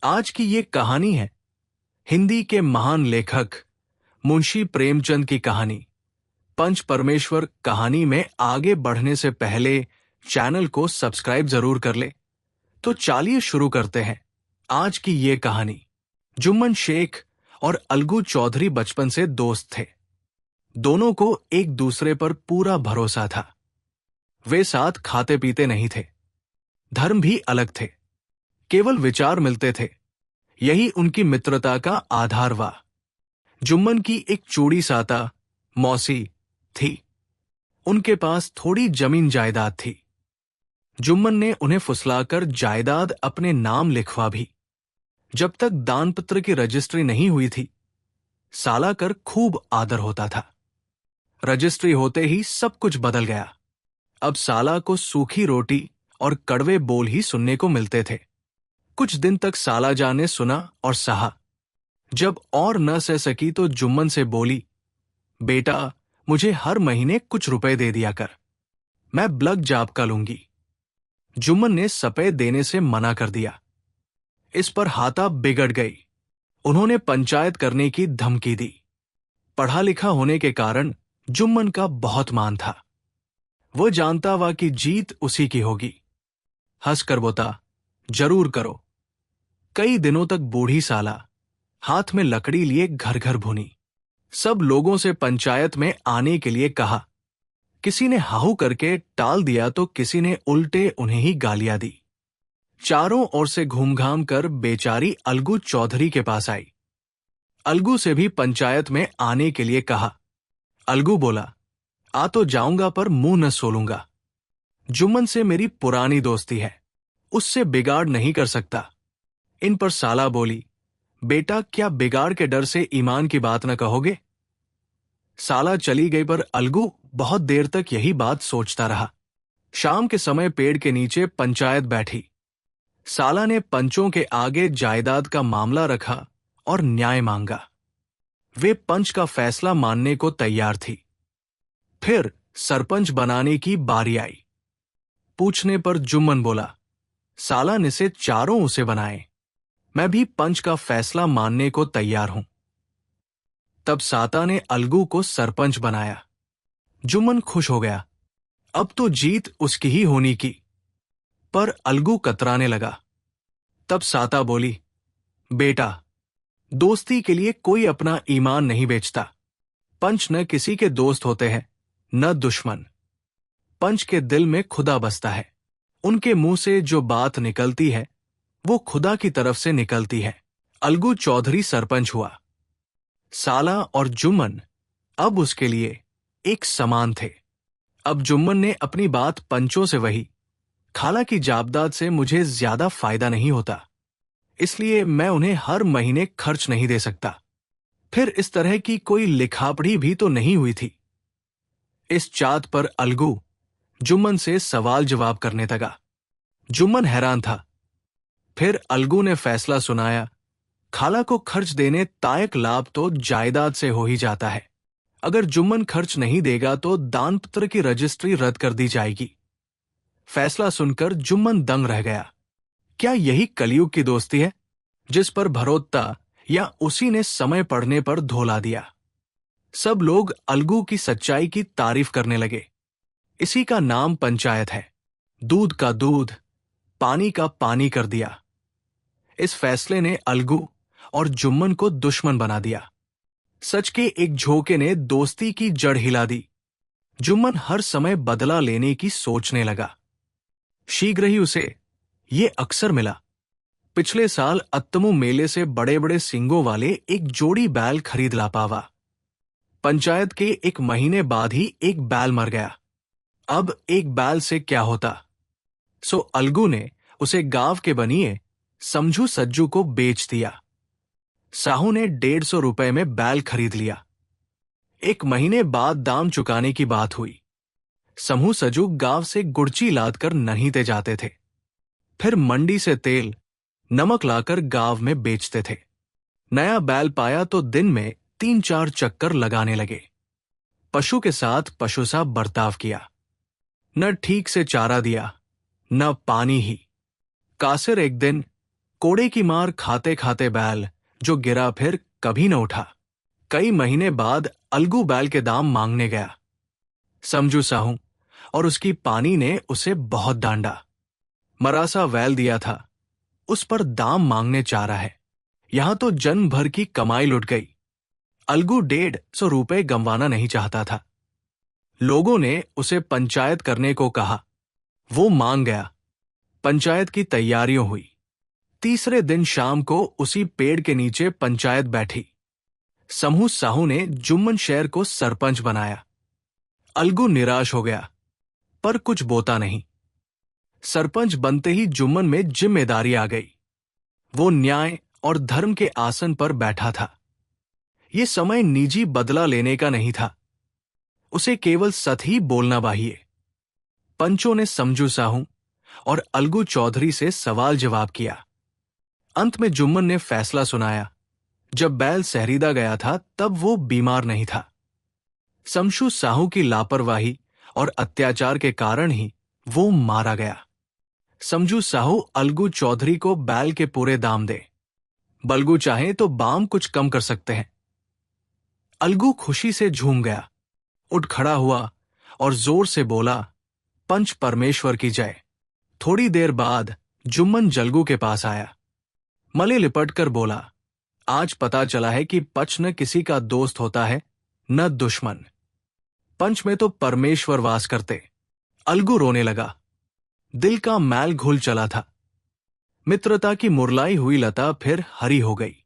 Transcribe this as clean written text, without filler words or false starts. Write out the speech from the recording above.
आज की ये कहानी है हिंदी के महान लेखक मुंशी प्रेमचंद की कहानी। पंच परमेश्वर कहानी में आगे बढ़ने से पहले चैनल को सब्सक्राइब जरूर कर ले। तो चलिए शुरू करते हैं आज की ये कहानी। जुम्मन शेख और अलगू चौधरी बचपन से दोस्त थे। दोनों को एक दूसरे पर पूरा भरोसा था। वे साथ खाते पीते नहीं थे। धर्म भी अलग थे, केवल विचार मिलते थे। यही उनकी मित्रता का आधार हुआ। जुम्मन की एक चूड़ी साता मौसी थी। उनके पास थोड़ी जमीन जायदाद थी। जुम्मन ने उन्हें फुसलाकर जायदाद अपने नाम लिखवा भी। जब तक दानपत्र की रजिस्ट्री नहीं हुई थी, साला कर खूब आदर होता था। रजिस्ट्री होते ही सब कुछ बदल गया। अब साला को सूखी रोटी और कड़वे बोल ही सुनने को मिलते थे। कुछ दिन तक साला जान ने सुना और सहा। जब और न सह सकी तो जुम्मन से बोली, बेटा मुझे हर महीने कुछ रुपए दे दिया कर, मैं ब्लग जाबका लूंगी। जुम्मन ने सपे देने से मना कर दिया। इस पर हाथा बिगड़ गई। उन्होंने पंचायत करने की धमकी दी। पढ़ा लिखा होने के कारण जुम्मन का बहुत मान था। वो जानता हुआ कि जीत उसी की होगी। हंसकर बोता, जरूर करो। कई दिनों तक बूढ़ी साला हाथ में लकड़ी लिए घर घर भुनी। सब लोगों से पंचायत में आने के लिए कहा। किसी ने हाहू करके टाल दिया तो किसी ने उल्टे उन्हें ही गालियां दी। चारों ओर से घूम-घाम कर बेचारी अलगू चौधरी के पास आई। अलगू से भी पंचायत में आने के लिए कहा। अलगू बोला, आ तो जाऊंगा पर मुंह न सोलूंगा। जुम्मन से मेरी पुरानी दोस्ती है, उससे बिगाड़ नहीं कर सकता। इन पर साला बोली, बेटा क्या बिगाड़ के डर से ईमान की बात न कहोगे? साला चली गई पर अलगू बहुत देर तक यही बात सोचता रहा। शाम के समय पेड़ के नीचे पंचायत बैठी। साला ने पंचों के आगे जायदाद का मामला रखा और न्याय मांगा। वे पंच का फैसला मानने को तैयार थी। फिर सरपंच बनाने की बारी आई। पूछने पर जुम्मन बोला, साला ने से चारों उसे बनाए, मैं भी पंच का फैसला मानने को तैयार हूं। तब साता ने अलगू को सरपंच बनाया। जुम्मन खुश हो गया। अब तो जीत उसकी ही होनी की। पर अलगू कतराने लगा। तब साता बोली, बेटा दोस्ती के लिए कोई अपना ईमान नहीं बेचता। पंच न किसी के दोस्त होते हैं न दुश्मन। पंच के दिल में खुदा बसता है। उनके मुंह से जो बात निकलती है वो खुदा की तरफ से निकलती है। अलगू चौधरी सरपंच हुआ। साला और जुम्मन अब उसके लिए एक समान थे। अब जुम्मन ने अपनी बात पंचों से वही, खाला की जायदाद से मुझे ज्यादा फायदा नहीं होता, इसलिए मैं उन्हें हर महीने खर्च नहीं दे सकता। फिर इस तरह की कोई लिखापढ़ी भी तो नहीं हुई थी। इस चात पर अलगू जुम्मन से सवाल जवाब करने लगा। जुम्मन हैरान था। फिर अलगू ने फैसला सुनाया, खाला को खर्च देने तायक लाभ तो जायदाद से हो ही जाता है। अगर जुम्मन खर्च नहीं देगा तो दानपत्र की रजिस्ट्री रद्द कर दी जाएगी। फैसला सुनकर जुम्मन दंग रह गया। क्या यही कलयुग की दोस्ती है, जिस पर भरोत्ता या उसी ने समय पड़ने पर धोला दिया? सब लोग अलगू की सच्चाई की तारीफ करने लगे। इसी का नाम पंचायत है। दूध का दूध, पानी का पानी कर दिया। इस फैसले ने अलगू और जुम्मन को दुश्मन बना दिया। सच के एक झोंके ने दोस्ती की जड़ हिला दी। जुम्मन हर समय बदला लेने की सोचने लगा। शीघ्र ही उसे ये अक्सर मिला। पिछले साल अत्तमू मेले से बड़े बड़े सींगों वाले एक जोड़ी बैल खरीद ला पावा। पंचायत के एक महीने बाद ही एक बैल मर गया। अब एक बैल से क्या होता? सो अलगू ने उसे गांव के बनिए समझू सज्जू को बेच दिया। साहू ने 150 रुपए में बैल खरीद लिया। एक महीने बाद दाम चुकाने की बात हुई। समूह सज्जू गांव से गुड़ची लाद कर नहींते जाते थे। फिर मंडी से तेल नमक लाकर गांव में बेचते थे। नया बैल पाया तो दिन में 3-4 चक्कर लगाने लगे। पशु के साथ पशु सा बर्ताव किया। न ठीक से चारा दिया, न पानी ही। कासिर एक दिन कोड़े की मार खाते खाते बैल जो गिरा फिर कभी न उठा। कई महीने बाद अलगू बैल के दाम मांगने गया। समझू साहू और उसकी पानी ने उसे बहुत डांटा। मरासा वैल दिया था, उस पर दाम मांगने चाह रहा है। यहां तो जन्म भर की कमाई लुट गई। अलगू 150 रुपए गंवाना नहीं चाहता था। लोगों ने उसे पंचायत करने को कहा। वो मान गया। पंचायत की तैयारियां हुई। तीसरे दिन शाम को उसी पेड़ के नीचे पंचायत बैठी। समूह साहू ने जुम्मन शेर को सरपंच बनाया। अलगू निराश हो गया, पर कुछ बोता नहीं। सरपंच बनते ही जुम्मन में जिम्मेदारी आ गई। वो न्याय और धर्म के आसन पर बैठा था। ये समय निजी बदला लेने का नहीं था। उसे केवल सच ही बोलना चाहिए। पंचों ने समझू साहू और अलगू चौधरी से सवाल जवाब किया। अंत में जुम्मन ने फैसला सुनाया। जब बैल सहरीदा गया था तब वो बीमार नहीं था। समशू साहू की लापरवाही और अत्याचार के कारण ही वो मारा गया। समझू साहू अलगू चौधरी को बैल के पूरे दाम दे। बलगू चाहे तो बाम कुछ कम कर सकते हैं। अलगू खुशी से झूम गया, उठ खड़ा हुआ और जोर से बोला, पंच परमेश्वर की जय। थोड़ी देर बाद जुम्मन जलगू के पास आया। मले लिपट कर बोला, आज पता चला है कि पच न किसी का दोस्त होता है न दुश्मन। पंच में तो परमेश्वर वास करते। अलगू रोने लगा। दिल का मैल घुल चला था। मित्रता की मुरलाई हुई लता फिर हरी हो गई।